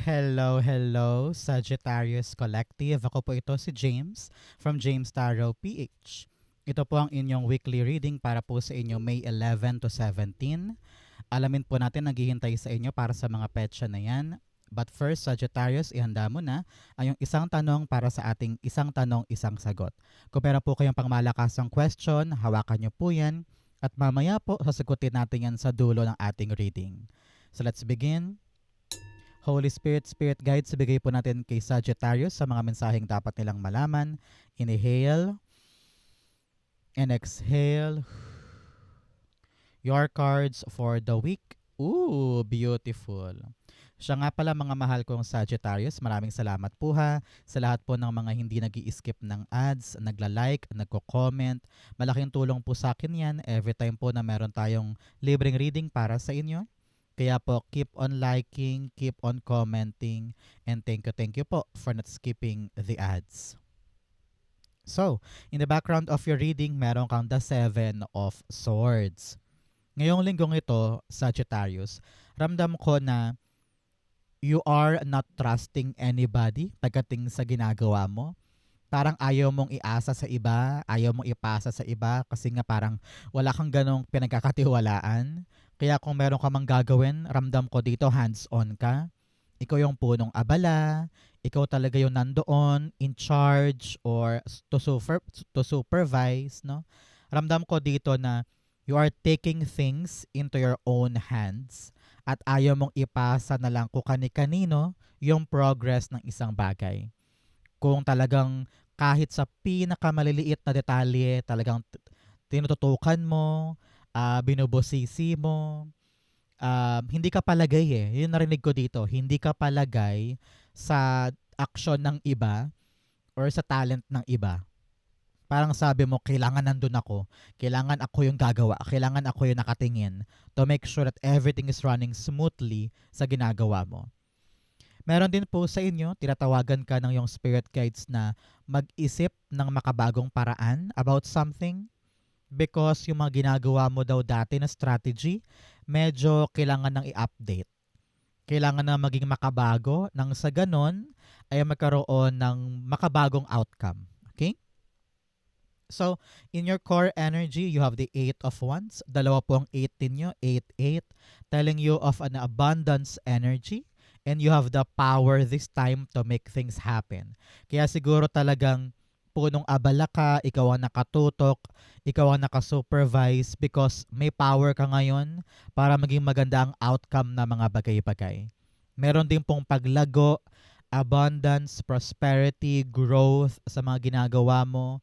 Hello, hello, Sagittarius Collective. Ako po ito si James from James Tarot PH. Ito po ang inyong weekly reading para po sa inyo May 11 to 17. Alamin po natin naghihintay sa inyo para sa mga petsa na yan. But first, Sagittarius, ihanda mo na ang yung isang tanong para sa ating isang tanong, isang sagot. Kung meron po kayong pangmalakasang question, hawakan nyo po yan. At mamaya po, sasagutin natin yan sa dulo ng ating reading. So let's begin. Holy Spirit, Spirit Guides, ibigay po natin kay Sagittarius sa mga mensaheng dapat nilang malaman. Inhale and exhale. Your cards for the week. Ooh, beautiful. Siya nga pala mga mahal kong Sagittarius, maraming salamat po ha sa lahat po ng mga hindi nag-i-skip ng ads, nagla-like, nagko-comment. Malaking tulong po sa akin yan every time po na meron tayong libreng reading para sa inyo. Kaya po, keep on liking, keep on commenting, and thank you po for not skipping the ads. So, in the background of your reading, meron kang the Seven of Swords. Ngayong linggong ito, Sagittarius, ramdam ko na you are not trusting anybody pagdating sa ginagawa mo. Parang ayaw mong iasa sa iba, ayaw mong ipasa sa iba kasi nga parang wala kang ganong pinagkakatiwalaan. Kaya kung meron ka mang gagawin, ramdam ko dito hands-on ka. Ikaw yung punong abala, ikaw talaga yung nandoon, in charge or to supervise, no? Ramdam ko dito na you are taking things into your own hands at ayaw mong ipasa na lang kung kani-kanino yung progress ng isang bagay. Kung talagang kahit sa pinakamaliliit na detalye, talagang tinututukan mo, binubusisi mo, hindi ka palagay eh. Yun narinig ko dito, hindi ka palagay sa aksyon ng iba or sa talent ng iba. Parang sabi mo, kailangan nandun ako. Kailangan ako yung gagawa. Kailangan ako yung nakatingin to make sure that everything is running smoothly sa ginagawa mo. Meron din po sa inyo, tinatawagan ka ng yung spirit guides na mag-isip ng makabagong paraan about something because yung mga ginagawa mo daw dati na strategy, medyo kailangan nang i-update. Kailangan na maging makabago nang sa ganon ay magkaroon ng makabagong outcome. Okay? So, in your core energy, you have the 8 of Wands. Dalawa po ang 8 ninyo, 8-8, telling you of an abundance energy. And you have the power this time to make things happen. Kaya siguro talagang punong abala ka, ikaw ang nakatutok, ikaw ang nakasupervise because may power ka ngayon para maging maganda ang outcome ng mga bagay-bagay. Meron din pong paglago, abundance, prosperity, growth sa mga ginagawa mo.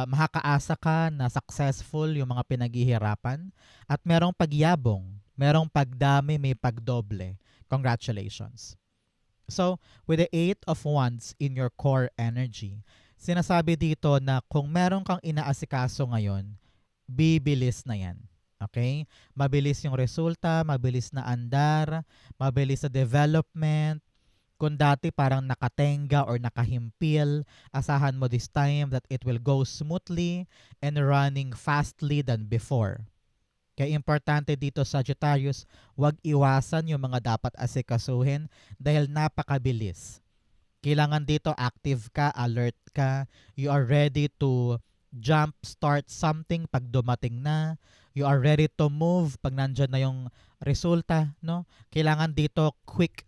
Makakaasa ka na successful yung mga pinaghihirapan at merong pagyabong, merong pagdami, may pagdoble. Congratulations. So, with the 8 of Wands in your core energy, sinasabi dito na kung meron kang inaasikaso ngayon, bibilis na yan. Okay? Mabilis yung resulta, mabilis na andar, mabilis sa development. Kung dati parang nakatenga or nakahimpil, asahan mo this time that it will go smoothly and running fastly than before. Kaya importante dito, Sagittarius, huwag iwasan yung mga dapat asikasuhin dahil napakabilis. Kailangan dito active ka, alert ka, you are ready to jump start something pag dumating na, you are ready to move pag nandyan na yung resulta, no? Kailangan dito quick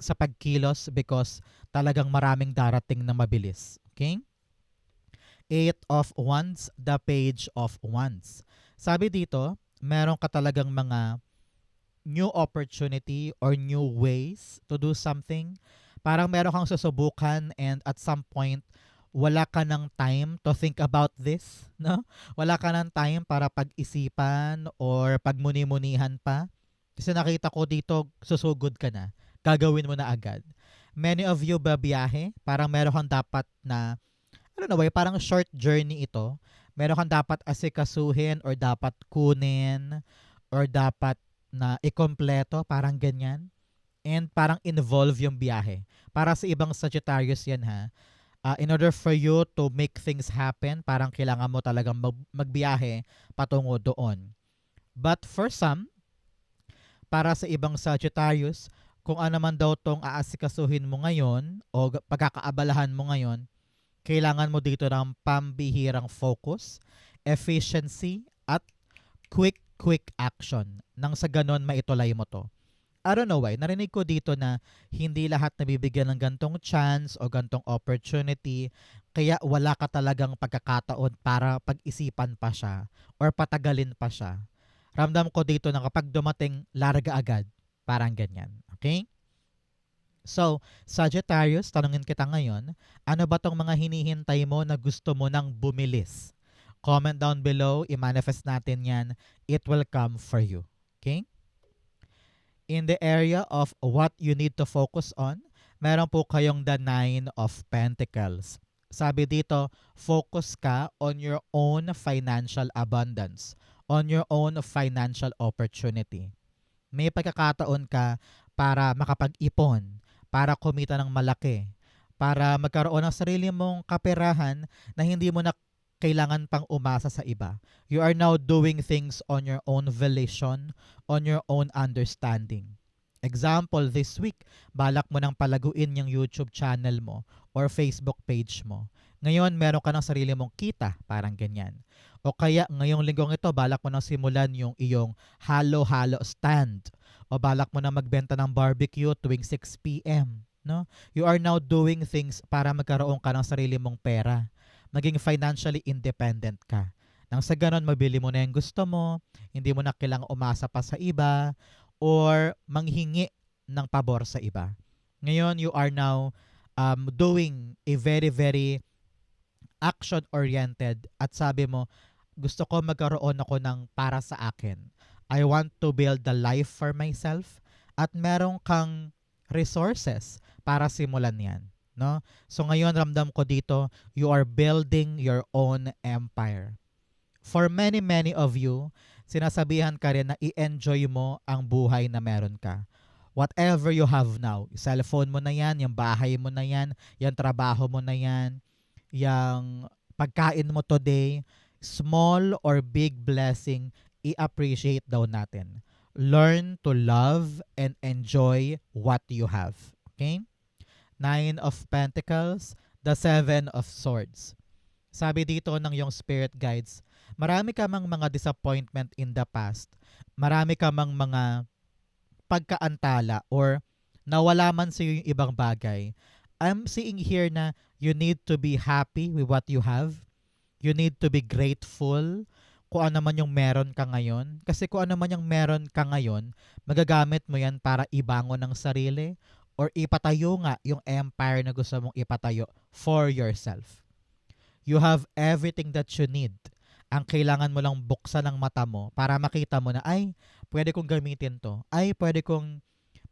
sa pagkilos because talagang maraming darating na mabilis. Okay? 8 of Wands, the Page of Wands. Sabi dito, meron ka talagang mga new opportunity or new ways to do something. Parang meron kang susubukan and at some point, wala ka ng time to think about this, no? Wala ka ng time para pag-isipan or pagmuni-munihan pa. Kasi nakita ko dito, susugod ka na. Gagawin mo na agad. Many of you babiyahe, parang meron kang dapat na, parang short journey ito. Meron kang dapat asikasuhin or dapat kunin or dapat na ikompleto, parang ganyan. And parang involve yung biyahe. Para sa ibang Sagittarius yan ha. In order for you to make things happen, parang kailangan mo talagang magbiyahe patungo doon. But for some, para sa ibang Sagittarius, kung ano man daw tong aasikasuhin mo ngayon o pagkakaabalahan mo ngayon, kailangan mo dito ng pambihirang focus, efficiency, at quick action. Nang sa ganon, maitulay mo to. I don't know why, narinig ko dito na hindi lahat nabibigyan ng gantong chance o gantong opportunity, kaya wala ka talagang pagkakataon para pag-isipan pa siya or patagalin pa siya. Ramdam ko dito na kapag dumating, larga agad. Parang ganyan. Okay? So, Sagittarius, tanungin kita ngayon, ano ba tong mga hinihintay mo na gusto mo nang bumilis? Comment down below, i-manifest natin yan. It will come for you. Okay? In the area of what you need to focus on, meron po kayong the Nine of Pentacles. Sabi dito, focus ka on your own financial abundance, on your own financial opportunity. May pagkakataon ka para makapag-ipon, para kumita ng malaki, para magkaroon ng sarili mong kaperahan na hindi mo na kailangan pang umasa sa iba. You are now doing things on your own volition, on your own understanding. Example, this week, balak mo nang palaguin yung YouTube channel mo or Facebook page mo. Ngayon, meron ka ng sarili mong kita, parang ganyan. O kaya, ngayong linggong ito, balak mo nang simulan yung iyong halo-halo stand. O balak mo nang magbenta ng barbecue tuwing 6 p.m. No? You are now doing things para magkaroon ka ng sarili mong pera. Maging financially independent ka. Nang sa ganon, mabili mo na yung gusto mo, hindi mo na kailangang umasa pa sa iba, or manghingi ng pabor sa iba. Ngayon, you are now doing a very, very action-oriented at sabi mo, gusto ko magkaroon ako ng para sa akin. I want to build the life for myself at meron kang resources para simulan yan. No? So ngayon ramdam ko dito, you are building your own empire. For many of you, sinasabihan ka rin na i-enjoy mo ang buhay na meron ka. Whatever you have now, yung cellphone mo na yan, yung bahay mo na yan, yung trabaho mo na yan, yung pagkain mo today, small or big blessing, i-appreciate daw natin. Learn to love and enjoy what you have. Okay? Nine of Pentacles, the Seven of Swords. Sabi dito ng yung spirit guides, marami ka mang mga disappointment in the past. Marami ka mang mga pagkaantala or nawala man sa iyo yung ibang bagay. I'm seeing here na you need to be happy with what you have. You need to be grateful kung ano man yung meron ka ngayon. Kasi kung ano man yung meron ka ngayon, magagamit mo yan para ibangon ng sarili or ipatayo nga yung empire na gusto mong ipatayo for yourself. You have everything that you need. Ang kailangan mo lang buksan ang mata mo para makita mo na, ay, pwede kong gamitin to. Ay, pwede kong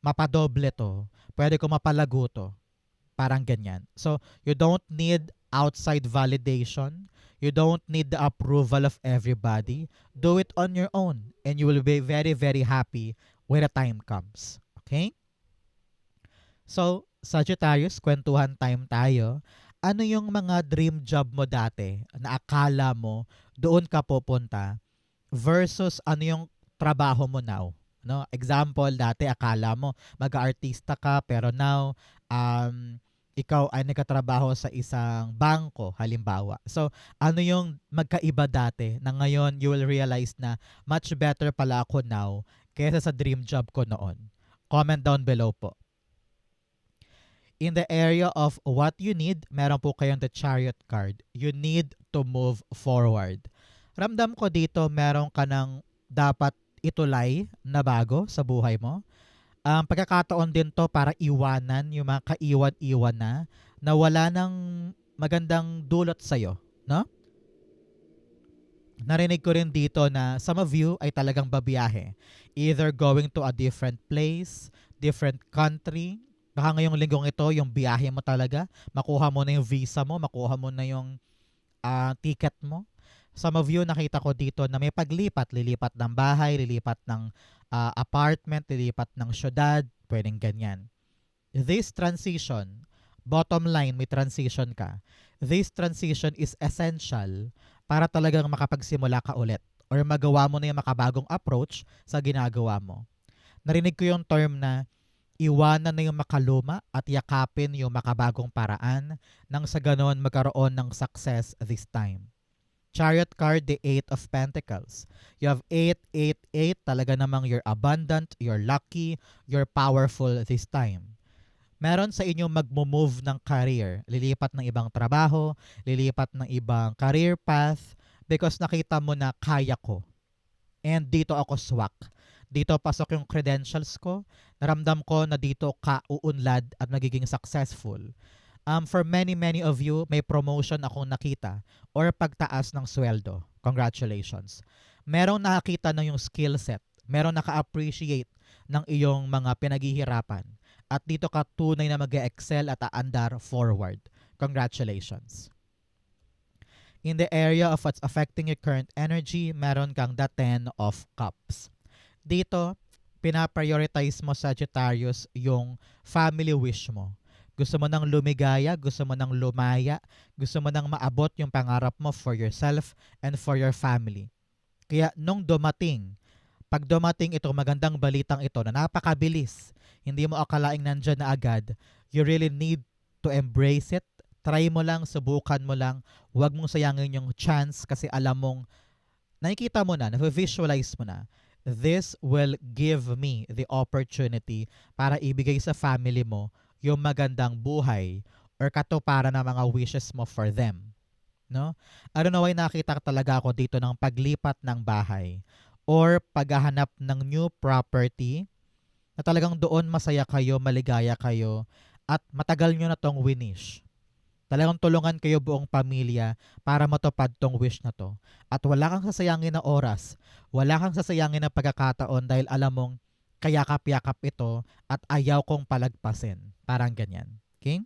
mapadoble to. Pwede kong mapalago to. Parang ganyan. So, you don't need outside validation. You don't need the approval of everybody. Do it on your own and you will be very, very happy when the time comes. Okay? So, Sagittarius, kwentuhan time tayo. Ano yung mga dream job mo dati na akala mo doon ka pupunta versus ano yung trabaho mo now? No? Example, dati akala mo mag-artista ka pero now ikaw ay nagkatrabaho sa isang bangko, halimbawa. So, ano yung magkaiba dati na ngayon you will realize na much better pala ako now kaysa sa dream job ko noon? Comment down below po. In the area of what you need, meron po kayong the Chariot card. You need to move forward. Ramdam ko dito, meron ka ng dapat itulay na bago sa buhay mo. Pagkakataon din to para iwanan yung mga kaiwan-iwan na wala ng magandang dulot sa'yo. No? Narinig ko rin dito na some of you ay talagang babiyahe. Either going to a different place, different country. Baka ngayong linggong ito, yung biyahe mo talaga, makuha mo na yung visa mo, makuha mo na yung ticket mo. Some of you, nakita ko dito na may paglipat, lilipat ng bahay, lilipat ng apartment, lilipat ng syudad, pwedeng ganyan. This transition, bottom line, may transition ka. This transition is essential para talagang makapagsimula ka ulit or magawa mo na yung makabagong approach sa ginagawa mo. Narinig ko yung term na Iwanan na yung makaluma at yakapin yung makabagong paraan nang sa ganon magkaroon ng success this time. Chariot card, the Eight of Pentacles. You have 888, talaga namang you're abundant, you're lucky, you're powerful this time. Meron sa inyo magmo-move ng career, lilipat ng ibang trabaho, lilipat ng ibang career path because nakita mo na kaya ko. And dito ako swak. Dito pasok yung credentials ko. Naramdam ko na dito ka uunlad at magiging successful. For many of you, may promotion akong nakita or pagtaas ng sweldo. Congratulations. Merong nakakita ng yung skill set. Merong naka-appreciate ng iyong mga pinaghihirapan. At dito ka tunay na mag-excel at aandar forward. Congratulations. In the area of what's affecting your current energy, meron kang the Ten of Cups. Dito, pinaprioritize mo, Sagittarius, yung family wish mo. Gusto mo nang lumigaya, gusto mo nang lumaya, gusto mo nang maabot yung pangarap mo for yourself and for your family. Kaya nung pag dumating itong magandang balitang ito na napakabilis, hindi mo akalaing nandyan na agad, you really need to embrace it. Try mo lang, subukan mo lang, huwag mong sayangin yung chance kasi alam mong, nakikita mo na, na-visualize mo na, this will give me the opportunity para ibigay sa family mo yung magandang buhay or katuparan ng mga wishes mo for them. No? I don't know why nakita talaga ako dito ng paglipat ng bahay or paghahanap ng new property na talagang doon masaya kayo, maligaya kayo at matagal nyo na tong winish. Talagang tulungan kayo buong pamilya para matupad tong wish na to. At wala kang sasayangin na oras, wala kang sasayangin na pagkakataon dahil alam mong kayakap-yakap ito at ayaw kong palagpasin. Parang ganyan. Okay?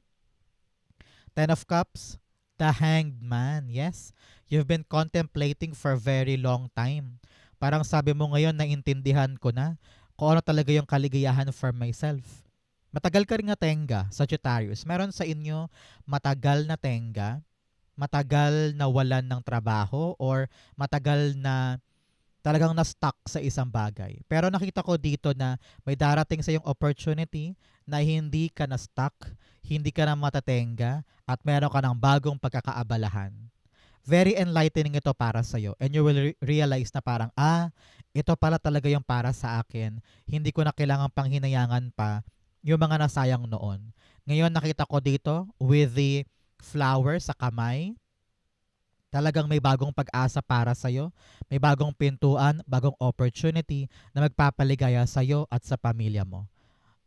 Ten of Cups, the Hanged Man. Yes, you've been contemplating for a very long time. Parang sabi mo ngayon, naintindihan ko na kung ano talaga yung kaligayahan for myself. Matagal ka rin na tenga, Sagittarius. Meron sa inyo matagal na tenga, matagal na walan ng trabaho, or matagal na talagang na-stuck sa isang bagay. Pero nakita ko dito na may darating sa yung opportunity na hindi ka na-stuck, hindi ka na matatenga, at meron ka ng bagong pagkakaabalahan. Very enlightening ito para sa'yo. And you will realize na parang, ito pala talaga yung para sa akin. Hindi ko na kailangan panghinayangan pa yung mga nasayang noon. Ngayon nakita ko dito with the flower sa kamay, talagang may bagong pag-asa para sa'yo, may bagong pintuan, bagong opportunity na magpapaligaya sa'yo at sa pamilya mo.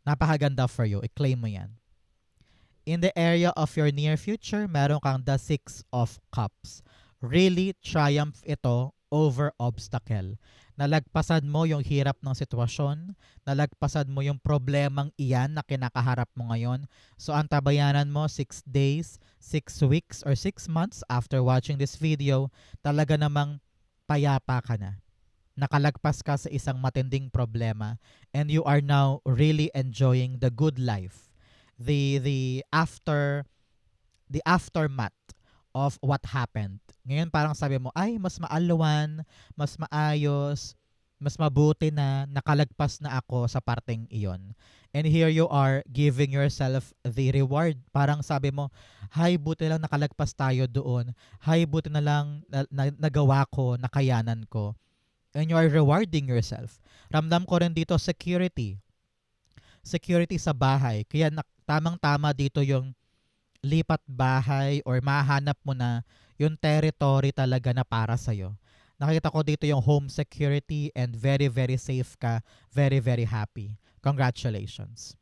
Napakaganda for you. I-claim mo yan. In the area of your near future, meron kang the Six of Cups. Really triumph ito over obstacle. Nalagpasan mo yung hirap ng sitwasyon, nalagpasan mo yung problemang iyan na kinakaharap mo ngayon. So antabayanan mo 6 days, 6 weeks, or 6 months after watching this video, talaga namang payapa ka na. Nakalagpas ka sa isang matinding problema and you are now really enjoying the good life. The aftermath of what happened. Ngayon parang sabi mo, ay mas maalwan, mas maayos, mas mabuti na nakalagpas na ako sa parteng iyon. And here you are giving yourself the reward. Parang sabi mo, hay buti lang nakalagpas tayo doon. Hay buti na lang nagawa ko, nakayanan ko. And you are rewarding yourself. Ramdam ko rin dito security. Security sa bahay. Kaya tamang-tama dito yung lipat bahay or mahanap mo na yung territory talaga na para sa'yo. Nakita ko dito yung home security and very safe ka, very happy. Congratulations.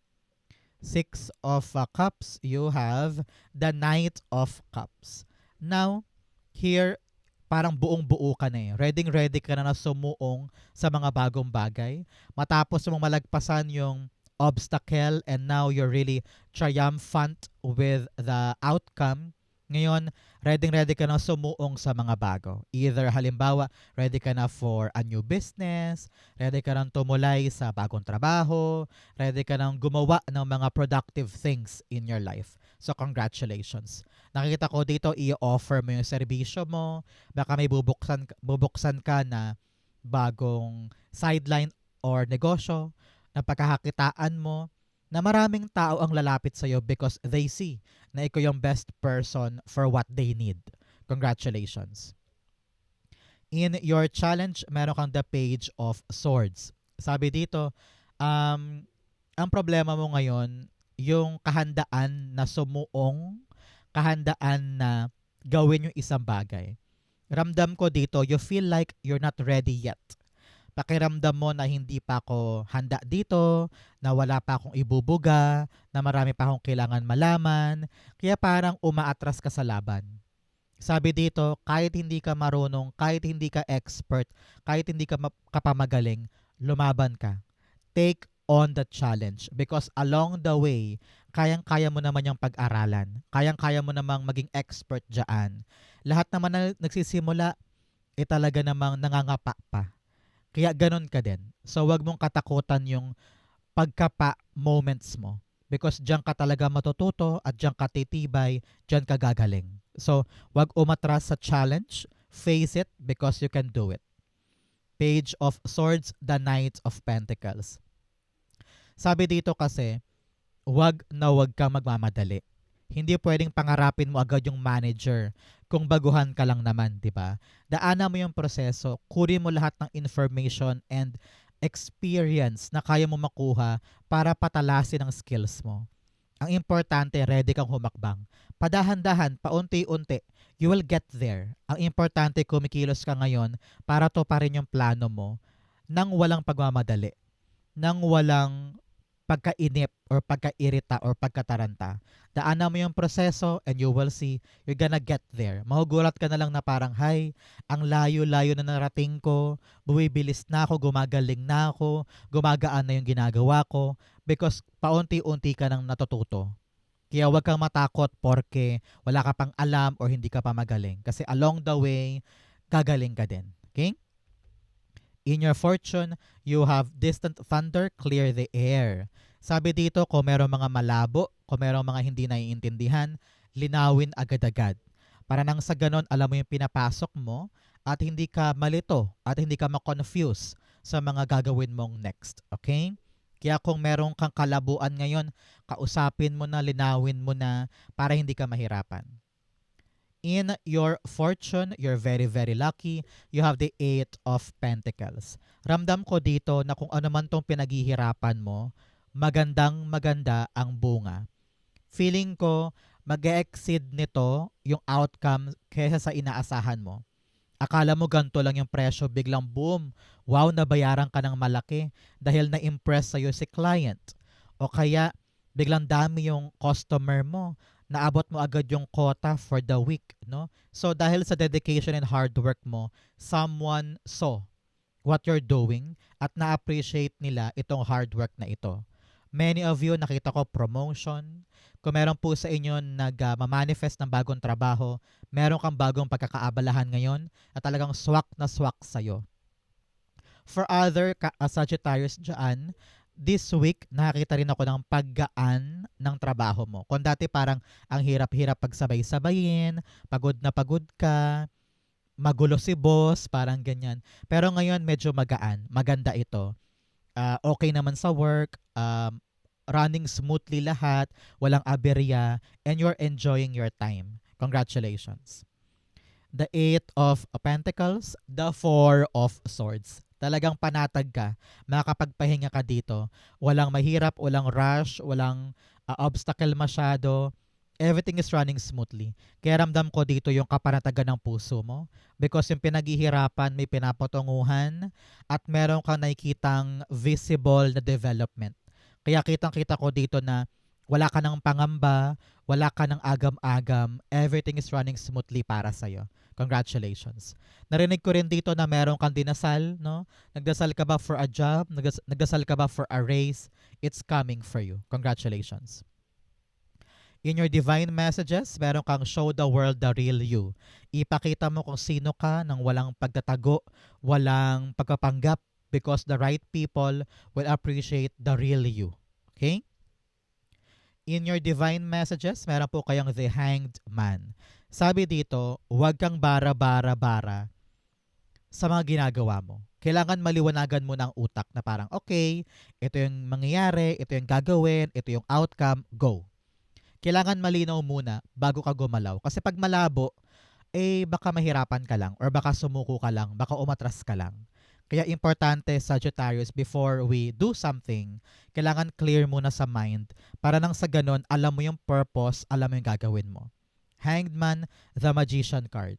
Six of Cups, you have the Knight of Cups. Now, here, parang buong-buo ka na eh. Ready ka na sumuong sa mga bagong bagay. Matapos mong malagpasan yung obstacle and now you're really triumphant with the outcome. Ngayon, ready ka na sumuong sa mga bago. Either halimbawa, ready ka na for a new business, ready ka na tumulay sa bagong trabaho, ready ka na gumawa ng mga productive things in your life. So congratulations. Nakikita ko dito, i-offer mo yung serbisyo mo, baka may bubuksan ka na bagong sideline or negosyo na pagkakakitaan mo, na maraming tao ang lalapit sa'yo because they see na ikaw yung best person for what they need. Congratulations. In your challenge, meron kang the Page of Swords. Sabi dito, ang problema mo ngayon, yung kahandaan na sumuong, kahandaan na gawin yung isang bagay. Ramdam ko dito, you feel like you're not ready yet. Pakiramdam mo na hindi pa ako handa dito, na wala pa akong ibubuga, na marami pa akong kailangan malaman, kaya parang umaatras ka sa laban. Sabi dito, kahit hindi ka marunong, kahit hindi ka expert, kahit hindi ka kapamagaling, lumaban ka. Take on the challenge because along the way, kayang-kaya mo naman yung pag-aralan. Kayang-kaya mo namang maging expert dyan. Lahat naman na nagsisimula, talaga namang nangangapa pa. Kaya ganun ka din. So wag mong katakutan yung pagkapa moments mo. Because diyan ka talaga matututo at diyan ka titibay, diyan ka gagaling. So wag umatras sa challenge. Face it because you can do it. Page of Swords, the Knight of Pentacles. Sabi dito kasi, wag kang magmamadali. Hindi pwedeng pangarapin mo agad yung manager kung baguhan ka lang naman, di ba? Daanan mo yung proseso, kunin mo lahat ng information and experience na kaya mo makuha para patalasin ang skills mo. Ang importante, ready kang humakbang. Padahan-dahan, paunti-unti, you will get there. Ang importante, kumikilos ka ngayon para to pa rin yung plano mo nang walang pagmamadali, nang walang pagkainip or pagkairita or pagkataranta. Daanan mo yung proseso and you will see you're gonna get there. Mahugulat ka na lang na parang, hay, ang layo-layo na narating ko, buwibilis na ako, gumagaling na ako, gumagaan na yung ginagawa ko because paunti-unti ka nang natututo. Kaya huwag kang matakot porque wala ka pang alam or hindi ka pa magaling. Kasi along the way, gagaling ka din. Okay? In your fortune, you have distant thunder, clear the air. Sabi dito, kung merong mga malabo, kung merong mga hindi naiintindihan, linawin agad-agad. Para nang sa ganon, alam mo yung pinapasok mo at hindi ka malito at hindi ka ma-confuse sa mga gagawin mong next. Okay? Kaya kung merong kang kalabuan ngayon, kausapin mo na, linawin mo na para hindi ka mahirapan. In your fortune, you're very, very lucky. You have the Eight of Pentacles. Ramdam ko dito na kung ano man tong pinaghihirapan mo, magandang-maganda ang bunga. Feeling ko, mag-exceed nito yung outcome kaysa sa inaasahan mo. Akala mo ganito lang yung presyo, biglang boom, wow, nabayaran ka ng malaki dahil na-impress sa'yo si client. O kaya, biglang dami yung customer mo, naabot mo agad yung quota for the week, no? So dahil sa dedication and hard work mo, someone saw what you're doing at na-appreciate nila itong hard work na ito. Many of you, nakita ko promotion. Kung meron po sa inyo nag-manifest ng bagong trabaho, meron kang bagong pagkakaabalahan ngayon at talagang swak na swak sa'yo. For other Sagittarius dyan, this week, nakakita rin ako ng paggaan ng trabaho mo. Kung dati parang ang hirap-hirap pagsabay-sabayin, pagod na pagod ka, magulo si boss, parang ganyan. Pero ngayon, medyo magaan. Maganda ito. Okay naman sa work, running smoothly lahat, walang aberya, and you're enjoying your time. Congratulations. The Eight of Pentacles, the Four of Swords. Talagang panatag ka, makakapagpahinga ka dito. Walang mahirap, walang rush, walang obstacle masyado. Everything is running smoothly. Kaya ramdam ko dito yung kapanatagan ng puso mo because yung pinaghihirapan, may pinapatunguhan at meron kang nakikitang visible na development. Kaya kitang-kita ko dito na wala ka ng pangamba, wala ka ng agam-agam, everything is running smoothly para sa'yo. Congratulations. Narinig ko rin dito na meron kang dinasal, no? Nagdasal ka ba for a job? Nagdasal ka ba for a raise? It's coming for you. Congratulations. In your divine messages, meron kang show the world the real you. Ipakita mo kung sino ka nang walang pagtatago, walang pagpapanggap because the right people will appreciate the real you. Okay? In your divine messages, meron po kayong the Hanged Man. Sabi dito, huwag kang bara-bara-bara sa mga ginagawa mo. Kailangan maliwanagan mo ng utak na parang, okay, ito yung mangyayari, ito yung gagawin, ito yung outcome, go. Kailangan malinaw muna bago ka gumalaw. Kasi pag malabo, baka mahirapan ka lang or baka sumuko ka lang, baka umatras ka lang. Kaya importante, Sagittarius, before we do something, kailangan clear muna sa mind para nang sa ganon, alam mo yung purpose, alam mo yung gagawin mo. Hanged Man, the Magician card.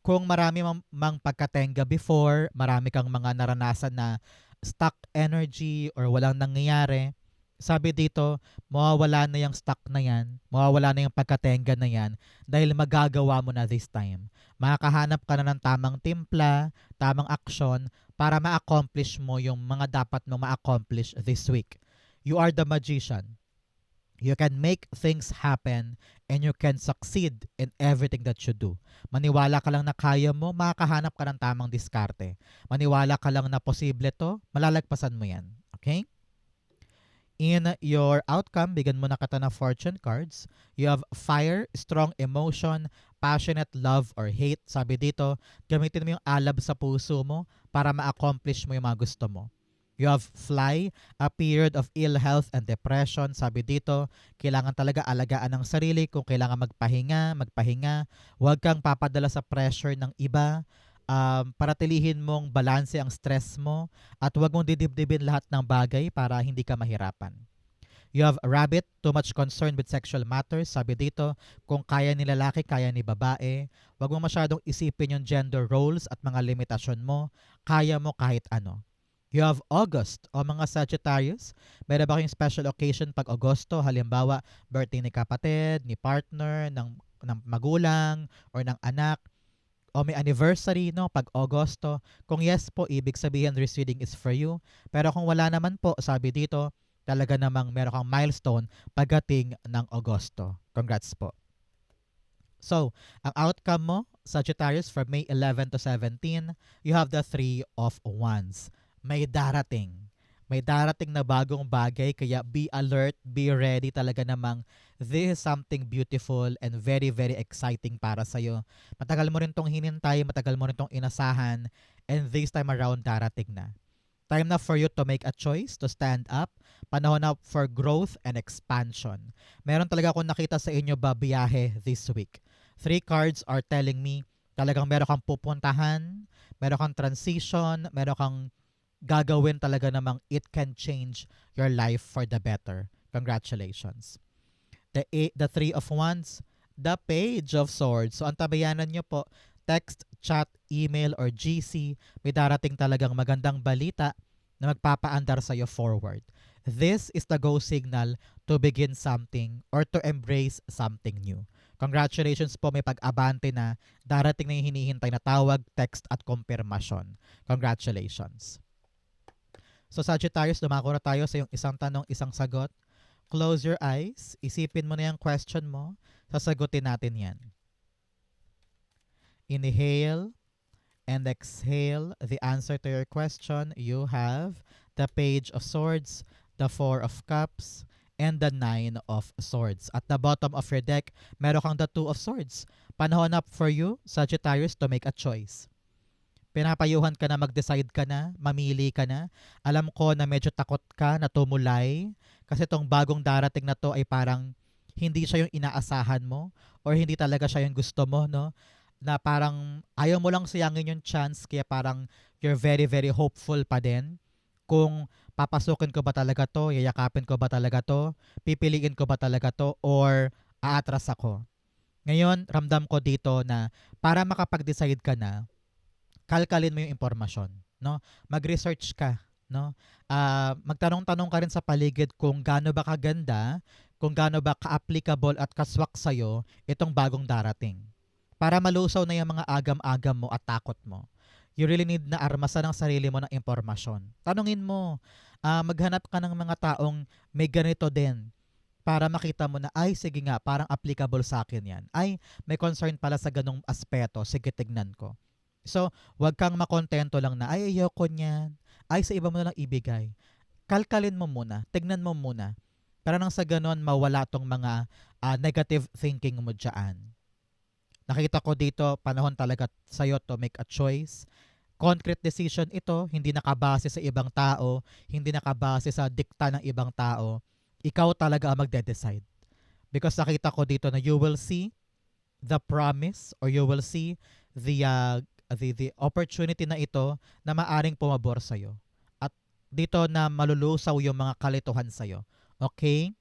Kung marami mang pagkatenga before, marami kang mga naranasan na stuck energy or walang nangyayari, sabi dito, mawawala na yung stuck na yan, mawawala na yung pagkatenga na yan dahil magagawa mo na this time. Makakahanap ka na ng tamang timpla, tamang aksyon para ma-accomplish mo yung mga dapat mo ma-accomplish this week. You are the magician. You can make things happen and you can succeed in everything that you do. Maniwala ka lang na kaya mo, makakahanap ka ng tamang diskarte. Maniwala ka lang na posible to, malalagpasan mo yan. Okay? In your outcome, bigyan mo na kita ng fortune cards. You have fire, strong emotion, passionate love or hate. Sabi dito, gamitin mo yung alab sa puso mo para ma-accomplish mo yung mga gusto mo. You have fly, a period of ill health and depression. Sabi dito, kailangan talaga alagaan ng sarili. Kung kailangan magpahinga. Huwag kang papadala sa pressure ng iba. Paratilihin mong balanse ang stress mo at huwag mong didibdibin lahat ng bagay para hindi ka mahirapan. You have rabbit, too much concern with sexual matters. Sabi dito, kung kaya ni lalaki, kaya ni babae. Huwag mo masyadong isipin yung gender roles at mga limitasyon mo. Kaya mo kahit ano. You have August o mga Sagittarius. Meron ba kayong special occasion pag Agosto? Halimbawa, birthday ni kapatid, ni partner, ng magulang, or ng anak. O may anniversary no pag Agosto. Kung yes po, ibig sabihin this reading is for you. Pero kung wala naman po, sabi dito, talaga namang meron kang milestone pagdating ng Agosto. Congrats po. So, ang outcome mo, Sagittarius, from May 11 to 17, you have the 3 of Wands. May darating. May darating na bagong bagay, kaya be alert, be ready talaga namang this is something beautiful and very, very exciting para sa'yo. Matagal mo rin tong hinintay, matagal mo rin tong inasahan, and this time around darating na. Time na for you to make a choice, to stand up. Panahon na for growth and expansion. Meron talaga akong nakita sa inyo babiyahe this week. 3 cards are telling me talagang meron kang pupuntahan, meron kang transition, meron kang gagawin talaga namang it can change your life for the better. Congratulations. The 3 of Wands, the Page of Swords. So, antabayanan nyo po, text, chat, email, or GC, may darating talagang magandang balita na magpapaandar sa'yo forward. This is the go signal to begin something or to embrace something new. Congratulations po, may pag-abante na, darating na yung hinihintay na tawag, text, at kumpirmasyon. Congratulations. So Sagittarius, dumako na tayo sa yung isang tanong, isang sagot. Close your eyes. Isipin mo na yung question mo. Sasagutin natin yan. Inhale and exhale the answer to your question. You have the Page of Swords, the 4 of Cups, and the 9 of Swords. At the bottom of your deck, meron kang the 2 of Swords. Panahon up for you, Sagittarius, to make a choice. Pinapayuhan ka na, mag-decide ka na, mamili ka na. Alam ko na medyo takot ka na tumulay kasi itong bagong darating na to ay parang hindi siya yung inaasahan mo or hindi talaga siya yung gusto mo, no? Na parang ayaw mo lang sayangin yung chance kaya parang you're very, very hopeful pa din kung papasukin ko ba talaga to, yayakapin ko ba talaga to, pipiliin ko ba talaga to, or aatras ako. Ngayon, ramdam ko dito na para makapag-decide ka na, kalkalin mo yung impormasyon, no? Mag-research ka, no? Magtanong-tanong ka rin sa paligid kung gaano ba kaganda, kung gaano ba ka-applicable at kaswak sa'yo itong bagong darating. Para malusaw na yung mga agam-agam mo at takot mo. You really need na armasan ang sarili mo ng impormasyon. Tanungin mo, maghanap ka ng mga taong may ganito din para makita mo na, ay, sige nga, parang applicable sa akin yan. Ay, may concern pala sa ganong aspeto, sige, tignan ko. So, wag kang makontento lang na, ay, ayoko niyan. Ay, sa iba mo na lang ibigay. Kalkalin mo muna. Tignan mo muna. Para nang sa ganon, mawala tong mga negative thinking mo dyan. Nakita ko dito, panahon talaga sa'yo to make a choice. concrete decision ito, hindi nakabase sa ibang tao, hindi nakabase sa dikta ng ibang tao. Ikaw talaga ang magde-decide. Because nakita ko dito na you will see the promise or you will see the opportunity na ito na maaring pumabor sa'yo. At dito na malulusaw yung mga kalituhan sa'yo. Okay?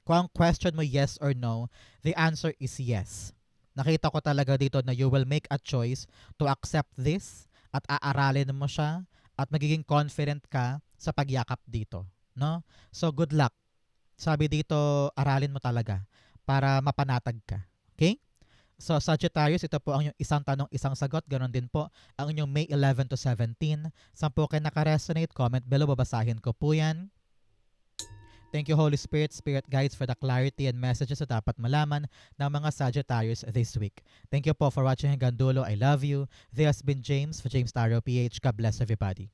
Kung ang question mo yes or no, the answer is yes. Nakita ko talaga dito na you will make a choice to accept this at aaralin mo siya at magiging confident ka sa pagyakap dito. No? So good luck. Sabi dito, aralin mo talaga para mapanatag ka. Okay? So Sagittarius, ito po ang inyong isang tanong, isang sagot. Ganon din po ang inyong May 11 to 17. Saan po kayo nakaresonate? Comment below, babasahin ko po yan. Thank you, Holy Spirit, Spirit Guides, for the clarity and messages na dapat malaman ng mga Sagittarius this week. Thank you po for watching hanggang dulo. I love you. This has been James for James Tarot PH. God bless everybody.